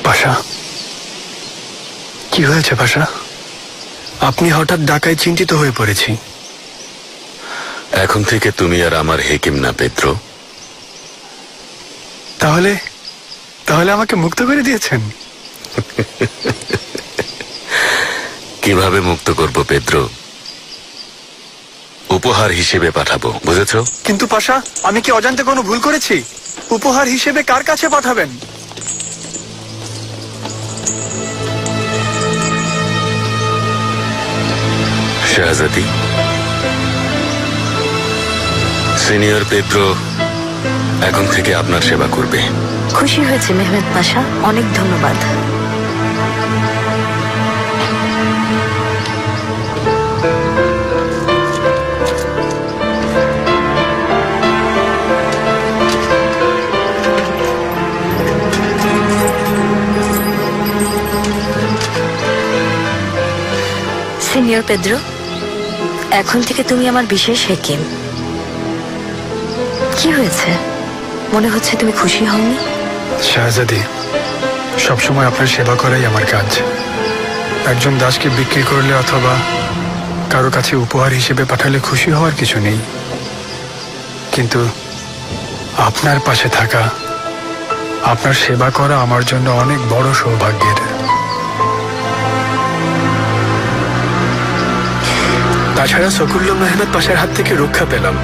পাশা, কি হয়েছে পাশা? আপনি হঠাৎ ডাকায় চিন্তিত হয়ে পড়েছি। এখন থেকে তুমি আর আমার হেকিম না পেদ্রো। তাহলে তাহলে আমাকে মুক্ত করে দিয়েছেন? কিভাবে মুক্ত করব পেদ্রো? উপহার হিসেবে পাঠাবো, বুঝেছো? কিন্তু পাশা, আমি কি অজান্তে কোনো ভুল করেছি? উপহার হিসেবে কার কাছে পাঠাবেন? শাহজাদি, সিনিয়র পেদ্রো এখন থেকে আপনার সেবা করবে। খুশি হয়েছে মেহমেদ পাশা, অনেক ধন্যবাদ। সিনিয়র পেদ্রো, এখন থেকে তুমি আমার বিশেষ হেকিম। কি হয়েছে? মনে হচ্ছে তুমি খুশি হওনি। শাহজাদি, সবসময় আপনার সেবা করাই আমার কাজ। একজন দাসকে বিক্রি করলে অথবা কারো কাছে উপহার হিসেবে পাঠালে খুশি হওয়ার কিছু নেই, কিন্তু আপনার পাশে থাকা, আপনার সেবা করা আমার জন্য অনেক বড় সৌভাগ্যের। তাছাড়া সকুল্লো মেহমেদ পাশার হাত থেকে রক্ষা পেলাম।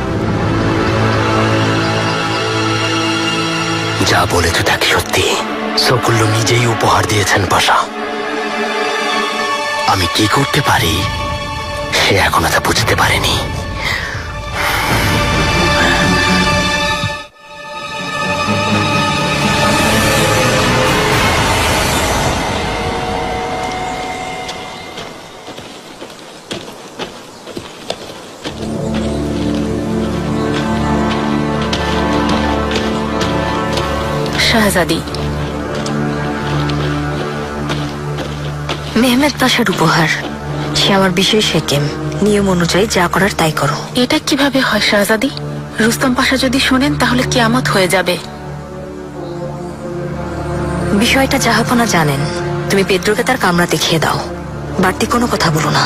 যা বলেছ তা কি সত্যি? সকুল্লো নিজেই উপহার দিয়েছেন পাশা। আমি কি করতে পারি সে এখনো তা বুঝতে পারেনি। শাহজাদি, মেহমেদ পাশার উপহার। সে আমার বিশেষ হেকিম, নিয়ম অনুযায়ী যা করার তাই করো। এটা কিভাবে হয় শাহজাদি? রুস্তম পাশা যদি শোনেন তাহলে কিয়ামত হয়ে যাবে। বিষয়টা জাহাপনা জানেন। তুমি পেদ্রোকে তার কামরা দেখিয়ে দাও, বাড়তি কোনো কথা বলো না।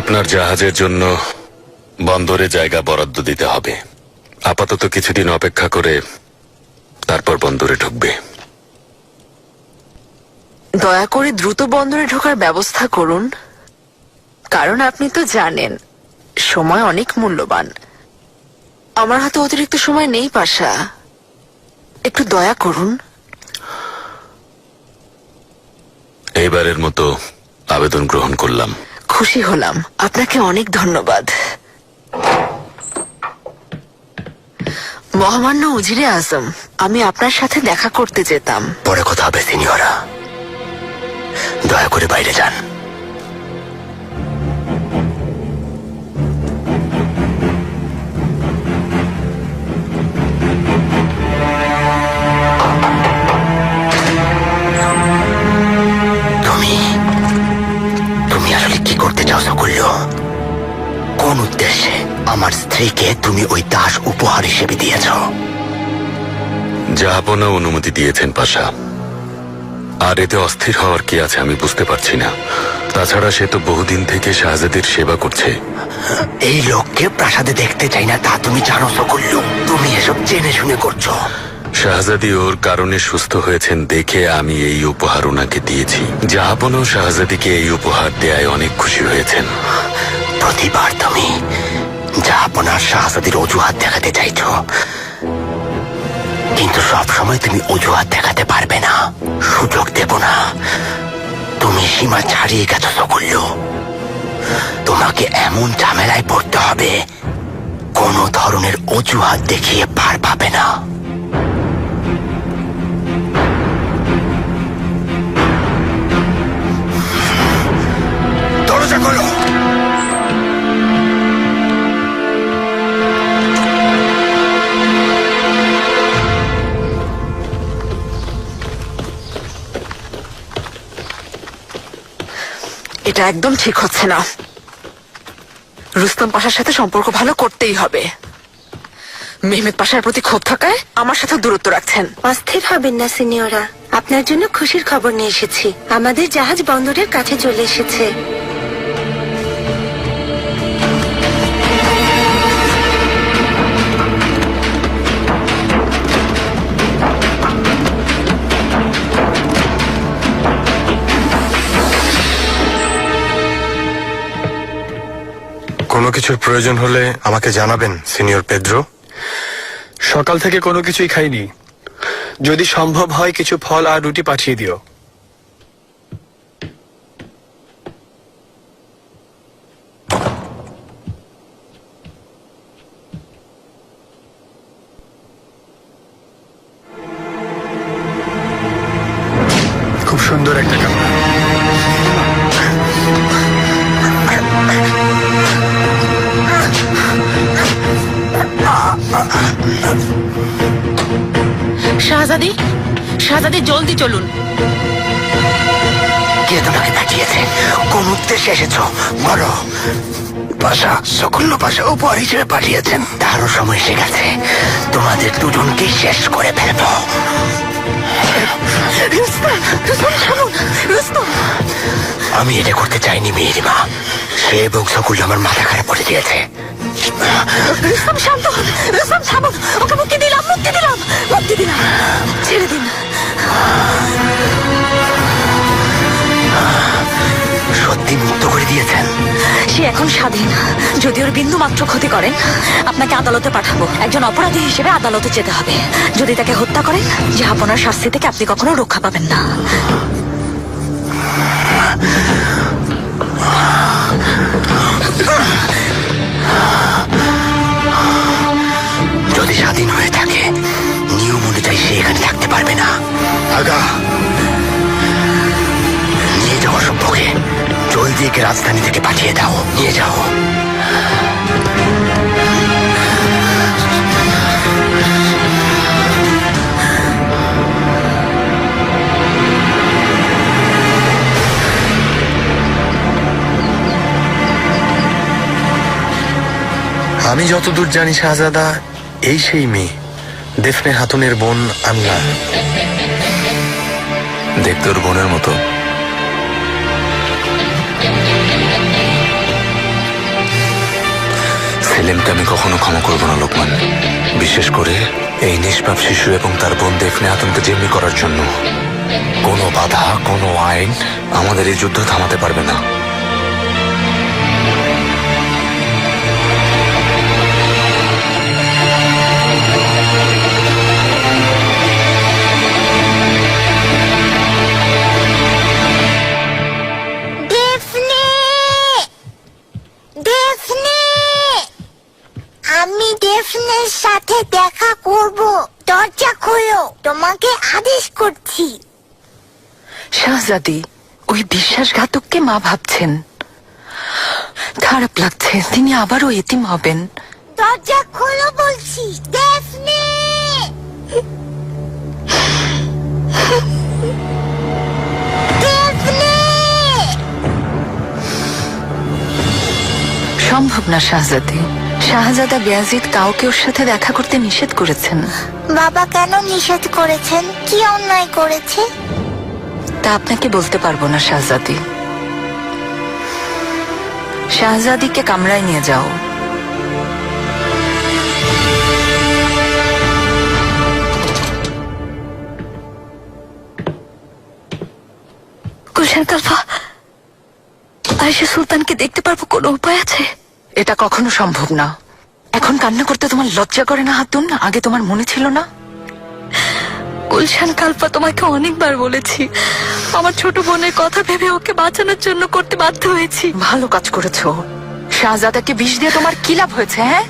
আপনার জাহাজের জন্য বন্দরে জায়গা বরাদ্দ দিতে হবে। আপাতত কিছুদিন অপেক্ষা করে তারপর বন্দরে ঢুকবে। দয়া করে দ্রুত বন্দরে ঢোকার ব্যবস্থা করুন, কারণ আপনি তো জানেন সময় অনেক মূল্যবান। আমার হাতে অতিরিক্ত সময় নেই পাশা, একটু দয়া করুন। এইবারের মতো আবেদন গ্রহণ করলাম। খুশি হলাম, আপনাকে অনেক ধন্যবাদ। মহামান্য উজিরে আজম, আমি আপনার সাথে দেখা করতে যেতাম। পরে কথা হবে সিনিয়রা, দয়া করে বাইরে যান। তুমি আসলে কি করতে চাও সকুল্লো? কোন উদ্দেশ্যে আমার স্ত্রীকে তুমি ওই দাস উপহার হিসেবে দিয়েছ? জাহাপনা অনুমতি দিয়েছেন পাশা। আর এতে অস্থির হওয়ার কি আছে আমি বুঝতে পারছি না। তাছাড়া সে তো বহুদিন থেকে শাহজাদির সেবা করছে। এই লোককে প্রাসাদে দেখতে চাই না তা তুমি জানো সকুল্লো। তুমি এসব জেনে শুনে করছো। শাহজাদি ওর কারণে সুস্থ হয়েছেন দেখে আমি এই উপহার ওনাকে দিয়েছি। জাহাপনাও শাহজাদিকে এই উপহার দেয়ায় অনেক খুশি হয়েছেন। প্রতিবার তুমি জাহাপনার শাহজাদির অজুহাত দেখাতে চাইছো, কিন্তু সব সময় তুমি অজুহাত দেখাতে পারবে না, সুযোগ দেব না। তুমি সীমা ছাড়িয়ে গেছো সকুল্লো। তোমাকে এমন ঝামেলায় পড়তে হবে কোন ধরনের অজুহাত দেখিয়ে পার পাবে না। দরজা খোলো। এটা একদম ঠিক হচ্ছে না। রুস্তম পাশার সাথে সম্পর্ক ভালো করতেই হবে। মেহমেদ পাশার প্রতি ক্ষোভ থাকায় আমার সাথে দূরত্ব রাখছেন। অস্থির হবেন না সিনিয়রা, আপনার জন্য খুশির খবর নিয়ে এসেছি। আমাদের জাহাজ বন্দরের কাছে চলে এসেছে। কোনো কিছুর প্রয়োজন হলে আমাকে জানাবেন সিনিয়র পেদ্রো। সকাল থেকে কোনো কিছুই খাইনি। যদি সম্ভব হয় কিছু ফল আর রুটি পাঠিয়ে দিও। খুব সুন্দর একটা কামরা। শাহজাদি, শাহজাদি জলদি চলুন। কে তোমাকে পাঠিয়েছে? কোন উদ্দেশ্যে এসেছো বলো। পাশা, সকল্য পাশা উপহার হিসেবে পাঠিয়েছেন। তারও সময় এসে গেছে, তোমাদের দুজনকে শেষ করে ফেলবো। আমি এটা করতে চাইনি মেয়েরিমা। সে এবং সকল্য আমার মাথা খারাপ করে দিয়েছে। শান্ত হন, রুস্তম থামুন। ওকে মুক্তি দিলাম, মুক্তি দিলাম, মুক্তি দিলাম। ছেড়ে দিন। সত্যি মুক্ত করে দিয়েছেন? সে এখন স্বাধীন। যদি ওর বিন্দু মাত্র ক্ষতি করেন, আপনাকে আদালতে পাঠাবো। একজন অপরাধী হিসেবে আদালতে যেতে হবে। যদি তাকে হত্যা করেন, জাহাপনার শাস্তি থেকে আপনি কখনো রক্ষা পাবেন না। যদি স্বাধীন হয়ে থাকে, নিয়ম অনুযায়ী সে এখানে থাকতে পারবে না। আগা, নিয়ে যাও অসভ্যকে। জলদি একে রাজধানী থেকে পাঠিয়ে দাও। নিয়ে যাও। আমি যতদূর জানি শাহজাদা, এই সেই মেয়ে, দেফনে হাতুনের বোন আন্না। দেখতে ওর বোনের মতো। সেলিমকে আমি কখনো ক্ষমা করবো না লোকমান, বিশেষ করে এই নিষ্পাপ শিশু এবং তার বোন দেফনে হাতুনকে জিম্মি করার জন্য। কোনো বাধা, কোনো আইন আমাদের এই যুদ্ধ থামাতে পারবে না। আমি ডেফনের সাথে দেখা করব। দরজা খোলো, তোমাকে আদেশ করছি। শাহজাদি, ওই বিশ্বাসঘাতককে মা ভাবছেন। খারাপ লাগছে, তিনি আবারও এতিম হবেন। দরজা খোলো বলছি, ডেফনে। সম্ভব না শাহজাদি। শাহজাদা বেয়াজিদ কাউকে ওর সাথে দেখা করতে নিষেধ করেছেন। বাবা কেন নিষেধ করেছেন? কি অন্যায় করেছে? তা আপনাকে বলতে পারবো না শাহজাদি। শাহজাদিকে কামরায় নিয়ে যাও। গুলশান কালফা, আয়েশা সুলতানকে দেখতে পারবো, কোনো উপায় আছে? এটা কখনো সম্ভব না। এখন কান্না করতে তোমার লজ্জা করে না হাতুন? আগে তোমার মনে ছিল না? গুলশান কালফা, তোমাকে অনেকবার বলেছি, আমার ছোট বোনের কথা ভেবে ওকে বাঁচানোর জন্য করতে বাধ্য হয়েছি। ভালো কাজ করেছো। শাহজাদাকে বিষ দিয়ে তোমার কি লাভ হয়েছে? হ্যাঁ,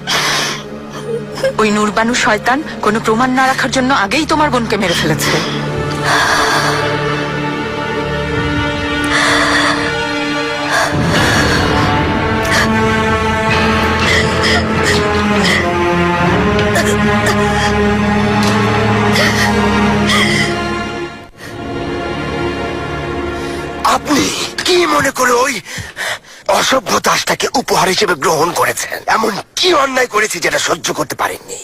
ওই নূরবানু শয়তান কোনো প্রমাণ না রাখার জন্য আগেই তোমার বোনকে মেরে ফেলেছে। আপনি কি মনে মনে করে ওই অসভ্য দাসটাকে উপহার হিসেবে গ্রহণ করেছেন? এমন কি অন্যায় করেছি যেটা সহ্য করতে পারেননি?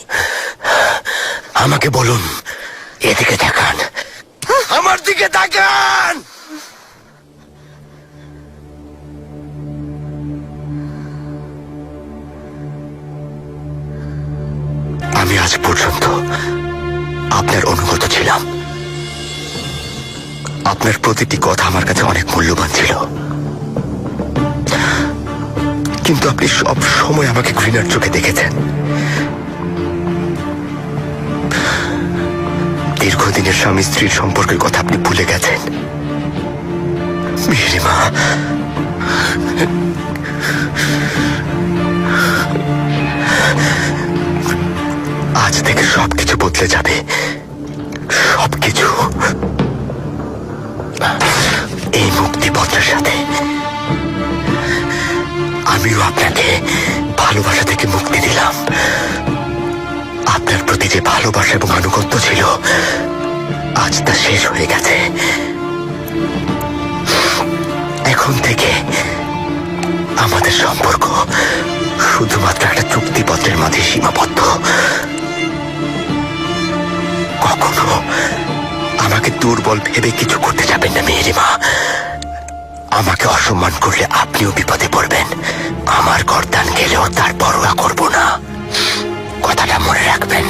আমাকে বলুন, এদিকে তাকান, আমার দিকে তাকান। আমি আজ পর্যন্ত আপনার অনুগত ছিলাম। আপনার প্রতিটি কথা আমার কাছে অনেক মূল্যবান ছিল, কিন্তু আপনি সব সময় আমাকে ঘৃণার চোখে দেখেছেন। দীর্ঘদিনের স্বামী স্ত্রীর সম্পর্কের কথা আপনি ভুলে গেছেন। মেহেরিমা, আজ থেকে সবকিছু বদলে যাবে, সবকিছু। এই মুক্তিপত্রের সাথে আমিও আপনাকে ভালোবাসা থেকে মুক্তি দিলাম। আপনার প্রতি যে ভালোবাসা এবং আনুগত্য ছিল, আজ তা শেষ হয়ে গেছে। এখন থেকে আমাদের সম্পর্ক শুধুমাত্র একটা চুক্তিপত্রের মাঝে সীমাবদ্ধ। কখনো আমাকে দুর্বল ভেবে কিছু করতে যাবেন না মেহেরিমা। আমাকে অসম্মান করলে আপনিও বিপদে পড়বেন। আমার গর্দান গেলেও তার পরোয়া করব না, কথাটা মনে রাখবেন।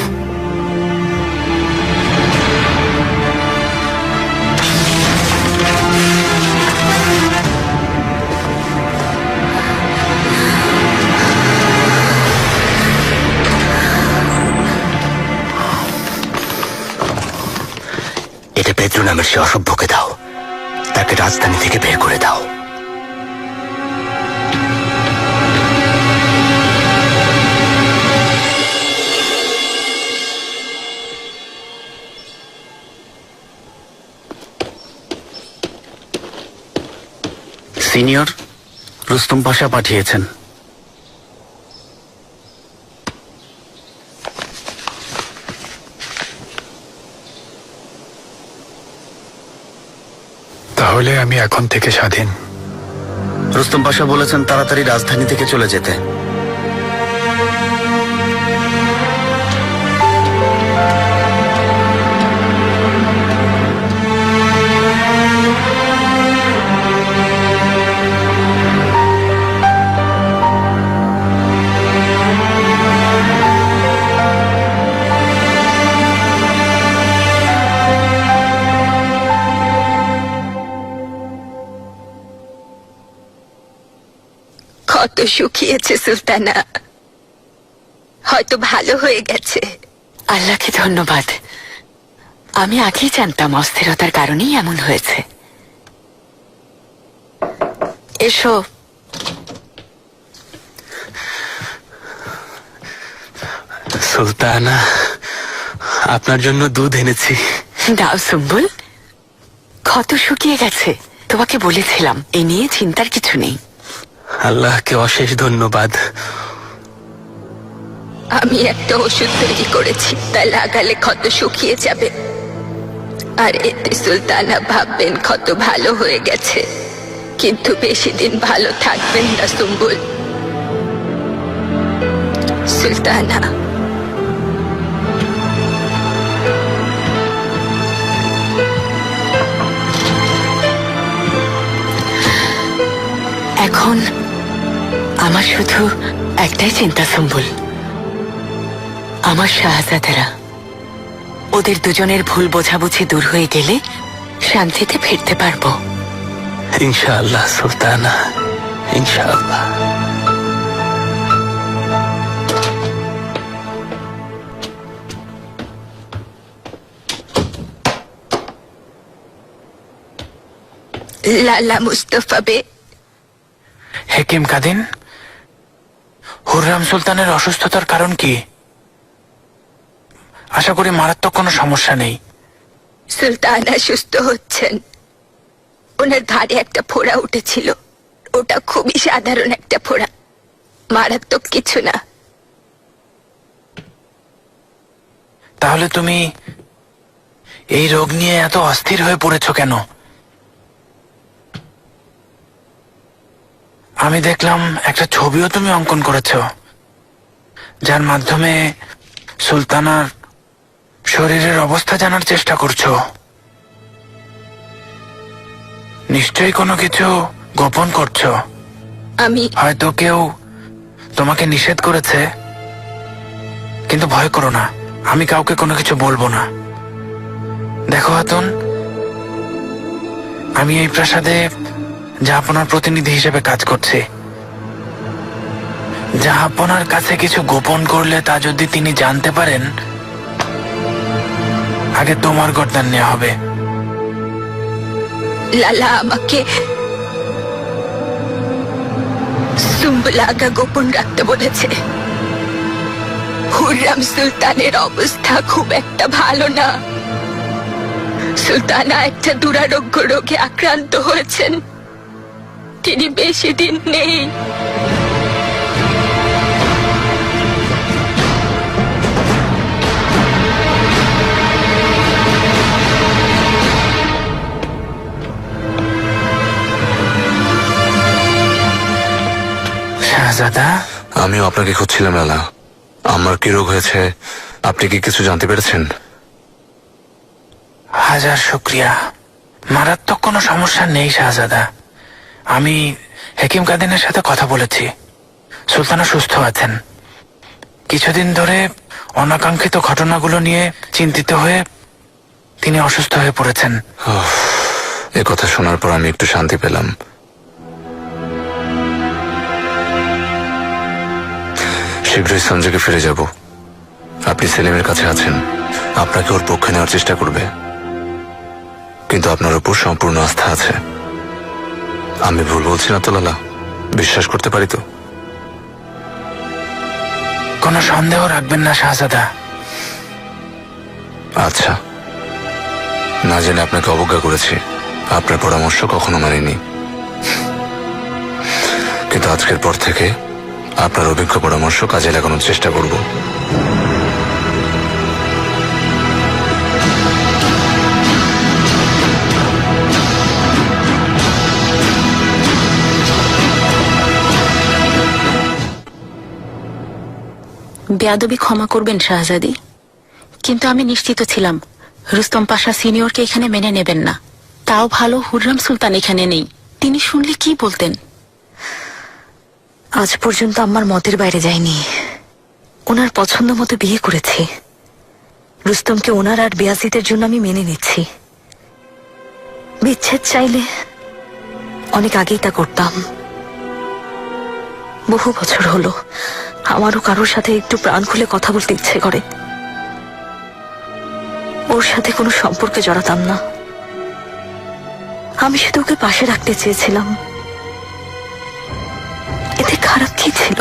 এটা পেদ্রো নামের সে অসভ্যকে দাও, তাকে রাজধানী থেকে বের করে দাও। সিনিয়র, রুস্তম পাশা পাঠিয়েছেন। তাহলে আমি এখন থেকে স্বাধীন। রুস্তম পাশা বলেছেন তাড়াতাড়ি রাজধানী থেকে চলে যেতে। কত শুকিয়েছে সুলতানা, হয়তো ভালো হয়ে গেছে। আল্লাহকে ধন্যবাদ। আমি আগেই জানতাম অস্থিরতার কারণেই এমন হয়েছে। এসো। সুলতানা, আপনার জন্য দুধ এনেছি। দাও সুম্বুল। ক্ষত শুকিয়ে গেছে, তোমাকে বলেছিলাম এ নিয়ে চিন্তার কিছু নেই। আল্লাহকে অশেষ ধন্যবাদ। আমি একটা ওষুধ তৈরি করেছি, তা লাগালে ক্ষত শুকিয়ে যাবে, আর এতে সুলতানা ভাববেন ক্ষত ভালো হয়ে গেছে। কিন্তু বেশি দিন ভালো থাকবেন না সুম্বুল। সুলতানা, এখন আমার শুধু একটাই চিন্তা সুম্বুল, আমার শাহজাদারা। ওদের দুজনের ভুল বোঝাবুঝি দূর হয়ে গেলে শান্তিতে ফিরতে পারবো। ইনশাআল্লাহ সুলতানা, ইনশাআল্লাহ। লালা মুস্তফা বে। হেকিম কাদিন, হুররাম সুলতানের অসুস্থতার কারণ কি? আশা করি মারাত্মক কোনো সমস্যা নেই। সুলতানা সুস্থ হচ্ছেন। ওনার ঘাড়ে একটা ফোড়া উঠেছিল, ওটা খুবই সাধারণ একটা ফোড়া, মারাত্মক কিছু না। তাহলে তুমি এই রোগ নিয়ে এত অস্থির হয়ে পড়েছো কেন? আমি দেখলাম একটা ছবিও তুমি অঙ্কন করেছো, যার মাধ্যমে সুলতানার শরীরের অবস্থা জানার চেষ্টা করছো। নিশ্চয়ই কোনো কিছু গোপন করছো। আমি হয়তো কেউ তোমাকে নিষেধ করেছে, কিন্তু ভয় করো না, আমি কাউকে কোনো কিছু বলবো না। দেখো হাতুন, আমি এই প্রাসাদে জাহাপনার প্রতিনিধি হিসেবে কাজ করছি। জাহাপনার কাছে কিছু গোপন করলে তা যদি তিনি জানতে পারেন, আগে তোমার গর্দান নেওয়া হবে। লালা আমাকে সুম্বুল আগা গোপন রাখতে বলেছে। হুররাম সুলতানের অবস্থা খুব একটা ভালো না। সুলতানা একটা দুরারোগ্য রোগে আক্রান্ত হয়েছেন, তিনি বেশি দিন নেই। শাহজাদা, আমিও আপনাকে খুঁজছিলাম লালা। আমার কি রোগ হয়েছে আপনি কি কিছু জানতে পেরেছেন? হাজার শুক্রিয়া। মারাত্মক কোনো সমস্যা নেই শাহজাদা। আমি হেকিম কাদিনের সাথে কথা বলেছি, সুলতানা সুস্থ আছেন। কিছুদিন ধরে অনাকাঙ্ক্ষিত ঘটনাগুলো নিয়ে চিন্তিত হয়ে তিনি অসুস্থ হয়ে পড়েছেন। এ কথা শোনার পর আমি একটু শান্তি পেলাম। শীঘ্রই সঞ্জয়কে ফিরে যাব। আপনি সেলিমের কাছে আছেন, আপনাকে ওর পক্ষে নেওয়ার চেষ্টা করবে, কিন্তু আপনার উপর সম্পূর্ণ আস্থা আছে। আমি ভুল বলছি না তো লালা? বিশ্বাস করতে পারি তো? কোনো সন্দেহ রাখবেন না শাহজাদা। আচ্ছা, না জেনে আপনাকে অবজ্ঞা করেছি, আপনার পরামর্শ কখনো মানিনি, কিন্তু আজকের পর থেকে আপনার অভিজ্ঞ পরামর্শ কাজে লাগানোর চেষ্টা করব। বেয়াদবি ক্ষমা করবেন শাহজাদি, কিন্তু আমি নিশ্চিত ছিলাম রুস্তম পাশা সিনিয়রকে এখানে মেনে নেবেন না। তাও ভালো হুররাম সুলতান এখানে নেই, তিনি শুনলে কি বলতেন। আজ পর্যন্ত আমার মতের বাইরে যায়নি। ওনার পছন্দ মতো বিয়ে করেছি। রুস্তমকে ওনার আর বেয়াজিতের জন্য আমি মেনে নিচ্ছি। বিচ্ছেদ চাইলে অনেক আগেই তা করতাম। বহু বছর হলো আমারও কারোর সাথে একটু প্রাণ খুলে কথা বলতে ইচ্ছে করে। ওর সাথে কোনো সম্পর্কে জড়াতাম না। আমি শুধু ওকে পাশে রাখতে চেয়েছিলাম। এতে খারাপ কি ছিল?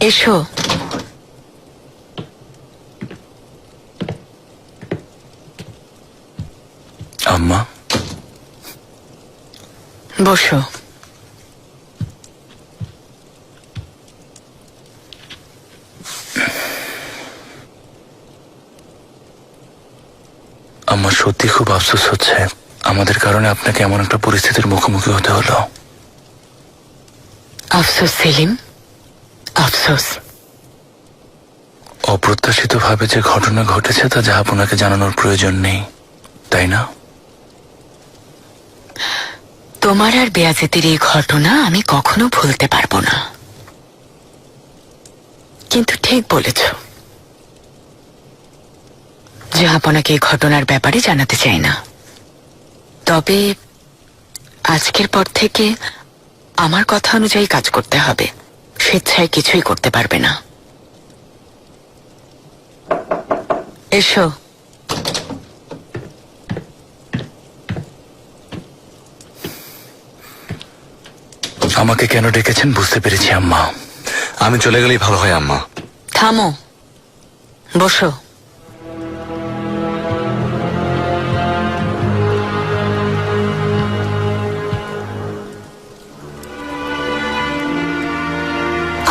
এসো। আম্মা, বসো। আমার সত্যি খুব আফসোস হচ্ছে, আমাদের কারণে আপনাকে এমন একটা পরিস্থিতির মুখোমুখি হতে হলো। আফসোস সেলিম, আফসোস। অপ্রত্যাশিত ভাবে যে ঘটনা ঘটেছে তা জাহাপনাকে জানানোর প্রয়োজন নেই, তাই না? তোমার আর বেয়াজিতের এই ঘটনা আমি কখনো ভুলতে পারবো না, কিন্তু ঠিক বলেছ, জাহাপনাকে এই ঘটনার ব্যাপারে জানাতে চাই না। তবে আজকের পর থেকে আমার কথা অনুযায়ী কাজ করতে হবে, স্বেচ্ছায় কিছুই করতে পারবে না। এসো। আমাকে কেন ডেকেছেন বুঝতে পেরেছি আম্মা। আমি চলে গেলেই ভালো হয় আম্মা। থামো, বসো।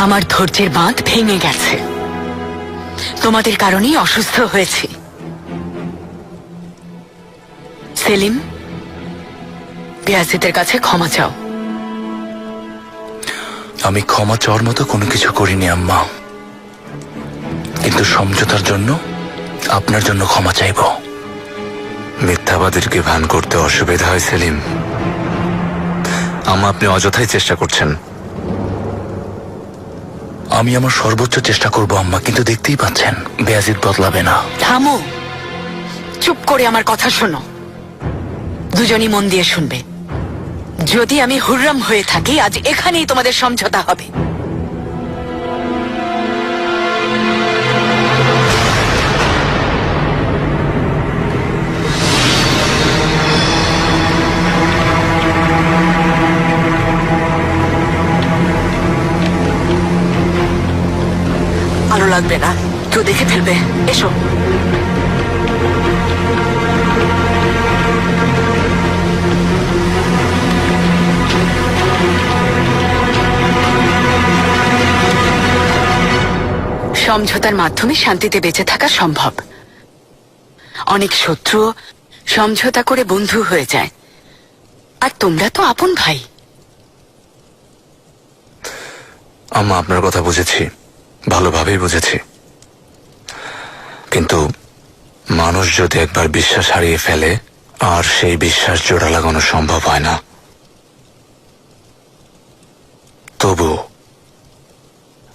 আমার ধৈর্যের বাঁধ ভেঙে গেছে, তোমাদের কারণেই অসুস্থ হয়েছি। সেলিম, বিয়াজিতের কাছে ক্ষমা চাও। আমি ক্ষমা চাওয়ার মতো কোনো কিছু করিনি আম্মা, কিন্তু সমঝোতার জন্য আপনার জন্য ক্ষমা চাইব। মিথ্যাবাদীরকে ভান করতে অসুবিধা হয় সেলিম। আম্মা, আপনি অযথাই চেষ্টা করছেন। আমি আমার সর্বোচ্চ চেষ্টা করব আম্মা, কিন্তু দেখতেই পাচ্ছেন বেয়াজিদ বদলাবে না। থামো, চুপ করে আমার কথা শোনো। দুজনই মন দিয়ে শুনবে। যদি আমি হুররাম হয়ে থাকি, আজ এখানেই তোমাদের সমঝোতা হবে। আলো লাগবে না, কেউ দেখে ফেলবে। এসো। সমঝোতার মাধ্যমে শান্তিতে বেঁচে থাকা সম্ভব। অনেক শত্রু সমঝোতা করে বন্ধু হয়ে যায়, আর তোমরা তো আপন ভাই। আম্মা, আপনার কথা বুঝেছি, ভালোভাবেই বুঝেছি, কিন্তু মানুষ যদি একবার বিশ্বাস হারিয়ে ফেলে, আর সেই বিশ্বাস জোড়া লাগানো সম্ভব হয় না। তবু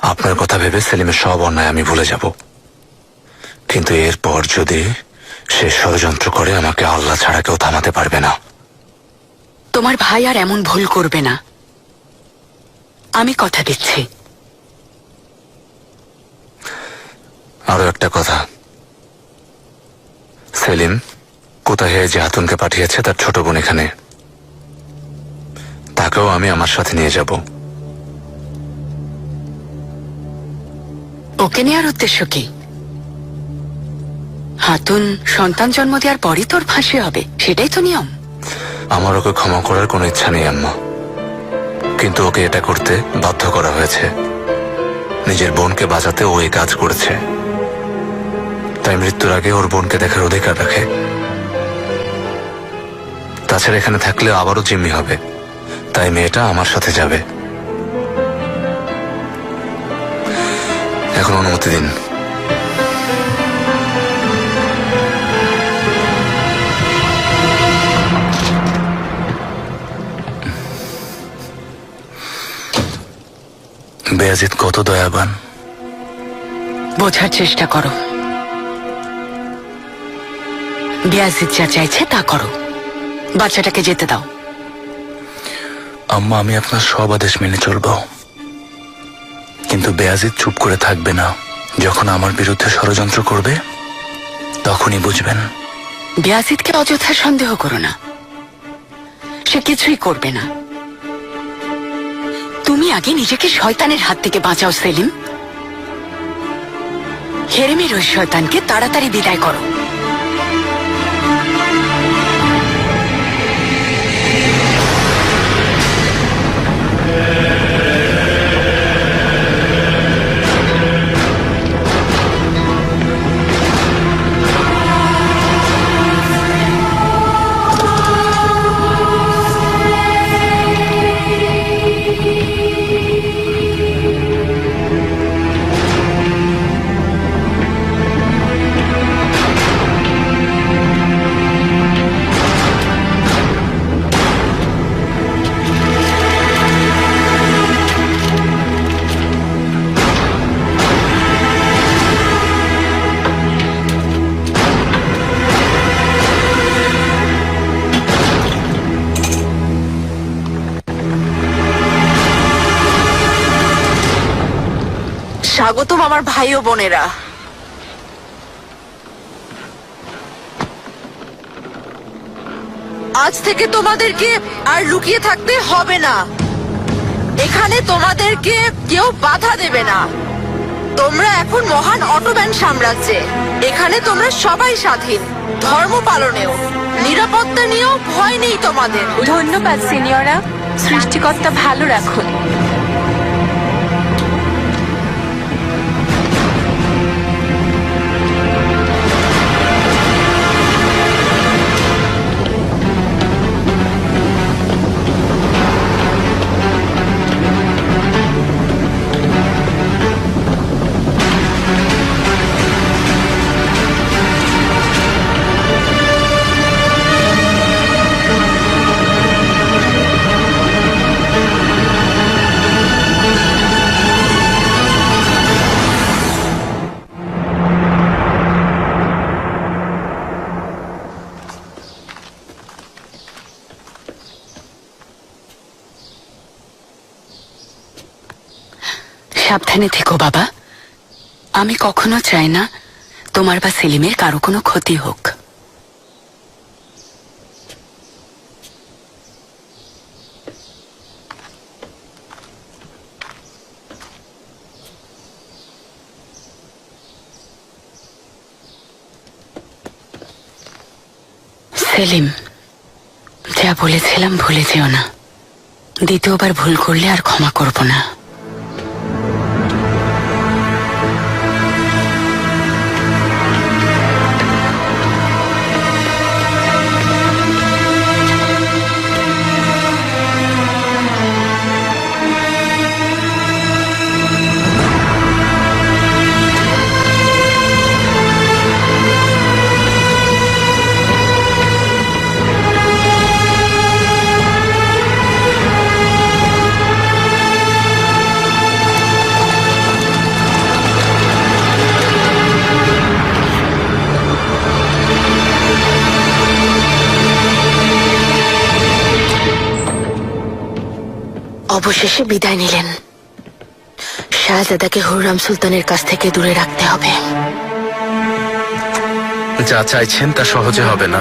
আপনার কথা ভেবে সেলিমের সব অন্যায় আমি ভুলে যাব, কিন্তু এরপর যদি সে ষড়যন্ত্র করে, আমাকে আল্লাহ ছাড়া কেউ থামাতে পারবে না। তোমার ভাই আর এমন ভুল করবে না, আমি কথা দিচ্ছি। আরো একটা কথা, সেলিম কোথায় যে হাতুনকে পাঠিয়েছে তার ছোট বোন এখানে, তাকেও আমি আমার সাথে নিয়ে যাব। ওকে নেওয়ার উদ্দেশ্য কি? হাতুন সন্তান জন্ম দেওয়ার পরই তোর ফাঁসি হবে, সেটাই তো নিয়ম। আমার ওকে ক্ষমা করার কোনো ইচ্ছা নেই আম্মা, কিন্তু ওকে এটা করতে বাধ্য করা হয়েছে। নিজের বোনকে বাঁচাতে ও এই কাজ করেছে, তাই মৃত্যুর আগে ওর বোনকে দেখার অধিকার রাখে। তাছাড়া এখানে থাকলে আবারও জিম্মি হবে, তাই মেয়েটা আমার সাথে যাবে। এখন অনুমতি দিন। বেয়াজিদ কত দয়াবান, বোঝার চেষ্টা করো। বিয়াজিদ যা চাইছে তা করো, বাচ্চাটাকে যেতে দাও। আম্মা, আমি আপনার সব আদেশ মেনে চলব, কিন্তু বেয়াজিদ চুপ করে থাকবে না। যখন আমার বিরুদ্ধে ষড়যন্ত্র করবে, তখনই বুঝবেন। বিয়াজিদকে অযথা সন্দেহ করো না, সে কিছুই করবে না। তুমি আগে নিজেকে শয়তানের হাত থেকে বাঁচাও সেলিম। হেরেমের ওই শয়তানকে তাড়াতাড়ি বিদায় করো। স্বাগতম আমার ভাই ও বোনেরা। আজ থেকে তোমাদেরকে আর লুকিয়ে থাকতে হবে না। এখানে তোমাদেরকে কেউ বাধা দেবে না। তোমরা এখন মহান অটোম্যান সাম্রাজ্যে। এখানে তোমরা সবাই স্বাধীন, ধর্ম পালনেও, নিরাপত্তা নিয়েও ভয় নেই তোমাদের। ধন্যবাদ সিনিয়রা, সৃষ্টিকর্তা ভালো রাখুন। সাবধানে থেকো বাবা। আমি কখনো চাই না তোমার বা সেলিমের কারো কোনো ক্ষতি হোক। সেলিম, যা বলেছিলাম ভুলে যেও না। দ্বিতীয়বার ভুল করলে আর ক্ষমা করব না। অবশেষে বিদায় নিলেন। শাহজাদাকে হুররাম সুলতানের কাছ থেকে দূরে রাখতে হবে। যা চাইছেন তা সহজে হবে না।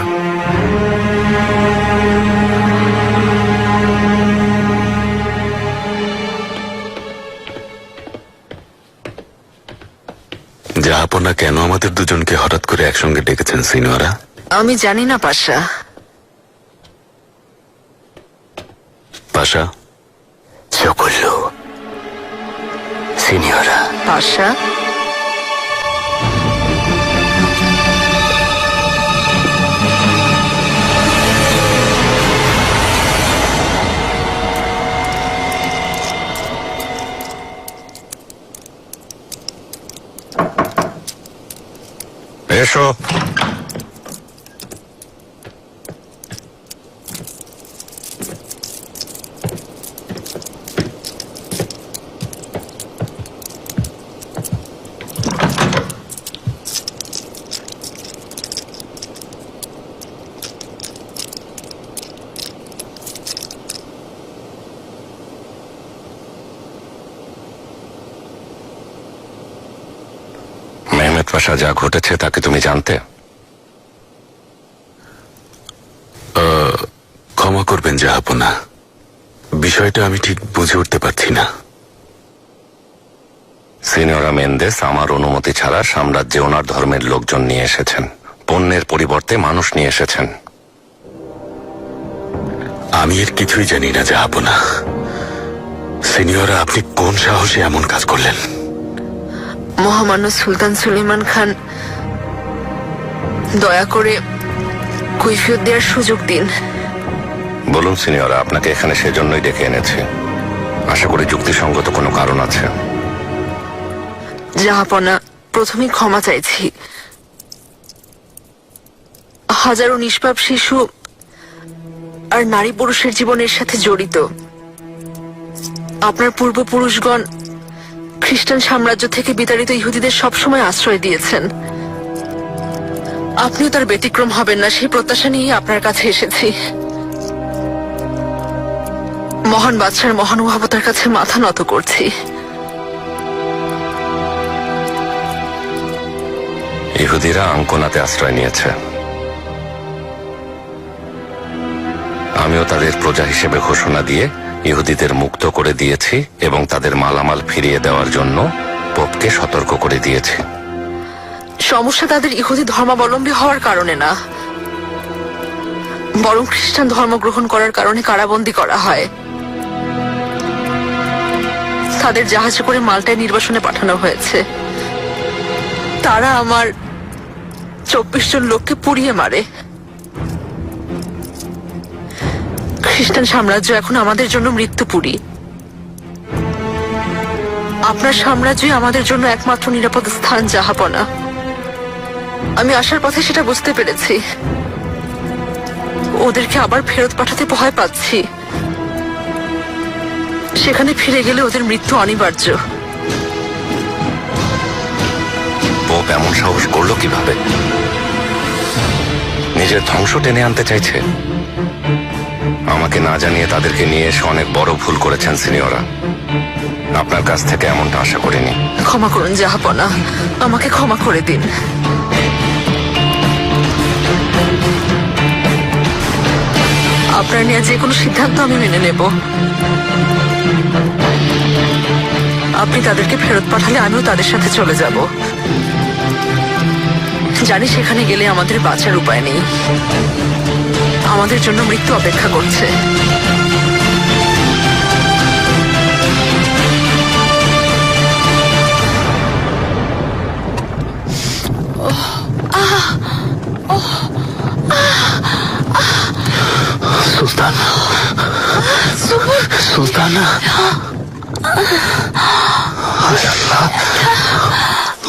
জাহাপনা কেন আমাদের দুজনকে হঠাৎ করে একসঙ্গে ডেকেছেন সিনিয়রা? আমি জানি না পাশা। পাশা, সকুল্লু, সিনিয়রা। পাশা, এসো। মেহমেদ পাশা, যা ঘটেছে তাকে তুমি জানতে? ক্ষমা করবেন জাহাপনা, বিষয়টা আমি ঠিক বুঝে উঠতে পারছি না। সিনিয়রা মেন্দেস আমার অনুমতি ছাড়া সাম্রাজ্যে ওনার ধর্মের লোকজন নিয়ে এসেছেন। পণ্যের পরিবর্তে মানুষ নিয়ে এসেছেন। আমি এর কিছুই জানি না জাহাপনা। সিনিয়রা, আপনি কোন সাহসে এমন কাজ করলেন? মহামান্য সুলতান সুলেমান খান, দয়া করে কৈফিয়ত দেওয়ার সুযোগ দিন। বলুন সিনিয়রা, আপনাকে এখানে সেজন্যই ডেকে এনেছি। আশা করি যুক্তিসঙ্গত কোনো কারণ আছে। জাহাপনা, প্রথমেই ক্ষমা চাইছি। হাজারো নিষ্পাপ শিশু আর নারী পুরুষের জীবনের সাথে জড়িত। আপনার পূর্বপুরুষগণ খ্রিস্টান সাম্রাজ্য থেকে বিতাড়িত ইহুদিদের সবসময় আশ্রয় দিয়েছেন। আপনিও তার ব্যতিক্রম হবেন না, সেই প্রত্যাশা নিয়ে আপনার কাছে এসেছি। মহান বাদশার মহানুভবতার কাছে মাথা নত করছি। ইহুদিরা আঙ্কোনাতে আশ্রয় নিয়েছে। আমিও তাদের প্রজা হিসেবে ঘোষণা দিয়ে ইহুদিদের মুক্ত করে দিয়েছি এবং তাদের মালামাল ফিরিয়ে দেওয়ার জন্য পোপকে সতর্ক করে দিয়েছি। সমস্যা তাদের ইহুদি ধর্মাবলম্বী হওয়ার কারণে না, বরং খ্রিস্টান ধর্ম গ্রহণ করার কারণে কারাবন্দী করা হয়। তাদের জাহাজে করে মাল্টায় নির্বাসনে পাঠানো হয়েছে। তারা আমার 24 জন লোককে পুড়িয়ে মারে। খ্রিস্টান সাম্রাজ্য এখন আমাদের জন্য মৃত্যুপুরী। আপনার সাম্রাজ্যই আমাদের জন্য একমাত্র নিরাপদ স্থান জাহাপনা। আমি আসার পথে সেটা বুঝতে পেরেছি। ওদেরকে আবার ফেরত পাঠাতে ভয় পাচ্ছি। সেখানে ফিরে গেলে ওদের মৃত্যু অনিবার্য। পোপ এমন সাহস করলো কিভাবে? নিজের ধ্বংস টেনে আনতে চাইছে। আমাকে না জানিয়ে তাদেরকে নিয়ে এসে অনেক বড় ভুল করেছেন সিনিয়রা। আপনার কাছ থেকে এমনটা আশা করিনি। ক্ষমা করুন জাহাপনা, আমাকে ক্ষমা করে দিন। আপনার নেওয়া যে কোনো সিদ্ধান্ত আমি মেনে নেব। আপনি তাদেরকে ফেরত পাঠালে আমিও তাদের সাথে চলে যাব। জানি সেখানে গেলে আমাদের বাঁচার উপায় নেই, আমাদের জন্য মৃত্যু অপেক্ষা করছে। সুলতান, সুলতান,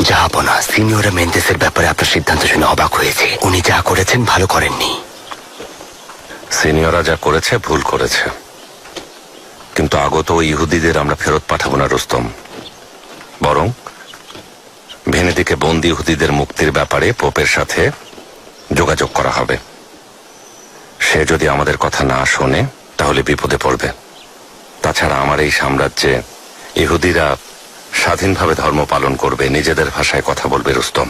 জাহাপনা, সিনিয়র মেন্দেসের ব্যাপারে আপনার সিদ্ধান্ত শুনে অবাক হয়েছে। উনি যা করেছেন ভালো করেননি। সিনিয়ররা যা করেছে ভুল করেছে, কিন্তু আগত ইহুদিদের আমরা ফেরত পাঠাবো না রুস্তম। বরং ভেনেদিকে বন্দী ইহুদিদের মুক্তির ব্যাপারে পোপের সাথে যোগাযোগ করা হবে। সে যদি আমাদের কথা না শোনে তাহলে বিপদে পড়বে। তাছাড়া আমার এই সাম্রাজ্যে ইহুদিরা স্বাধীনভাবে ধর্ম পালন করবে, নিজেদের ভাষায় কথা বলবে রুস্তম।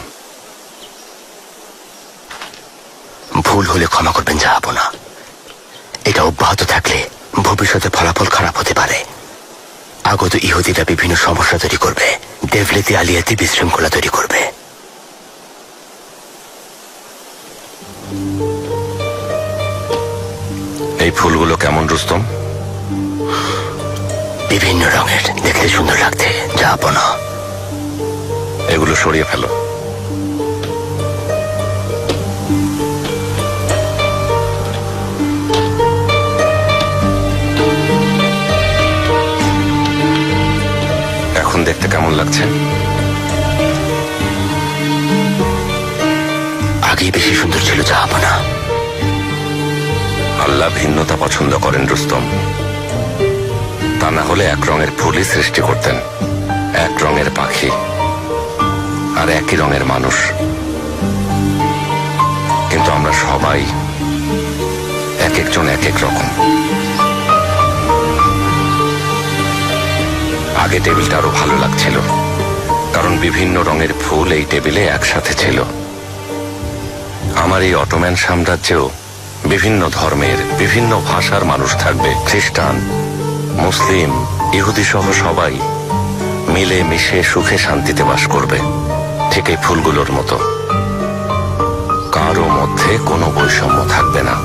ভুল হলে ক্ষমা করবেন জাহাপনা। এটা অব্যাহত থাকলে ভবিষ্যতে ফলাফল খারাপ হতে পারে। আগত ইহুদিরা বিভিন্ন সমস্যা তৈরি করবে, দেভলেতি আলিয়াতি বিশৃঙ্খলা তৈরি করবে। এই ফুলগুলো কেমন রুস্তম? বিভিন্ন রঙের, দেখতে সুন্দর লাগছে জাহাপনা। এগুলো সরিয়ে ফেলো। এখন দেখতে কেমন লাগছে? আগেই বেশি সুন্দর ছিল জাহাপনা। আল্লাহ ভিন্নতা পছন্দ করেন রুস্তম। তা না হলে এক রঙের ফুলই সৃষ্টি করতেন, এক রঙের পাখি আর একই রঙের মানুষ। কিন্তু আমরা সবাই এক একজন এক এক রকম। আগে টেবিলটা আরো ভালো লাগছিল, কারণ বিভিন্ন রঙের ফুল এই টেবিলে একসাথে ছিল। আমার এই অটোম্যান সাম্রাজ্যেও বিভিন্ন ধর্মের, বিভিন্ন ভাষার মানুষ থাকবে। খ্রিস্টান, মুসলিম, ইহুদি সহ সবাই মিলে মিশে সুখে শান্তিতে বাস করবে, ঠিক এই ফুলগুলোর মতো। কারো মধ্যে কোনো বৈষম্য থাকবে না।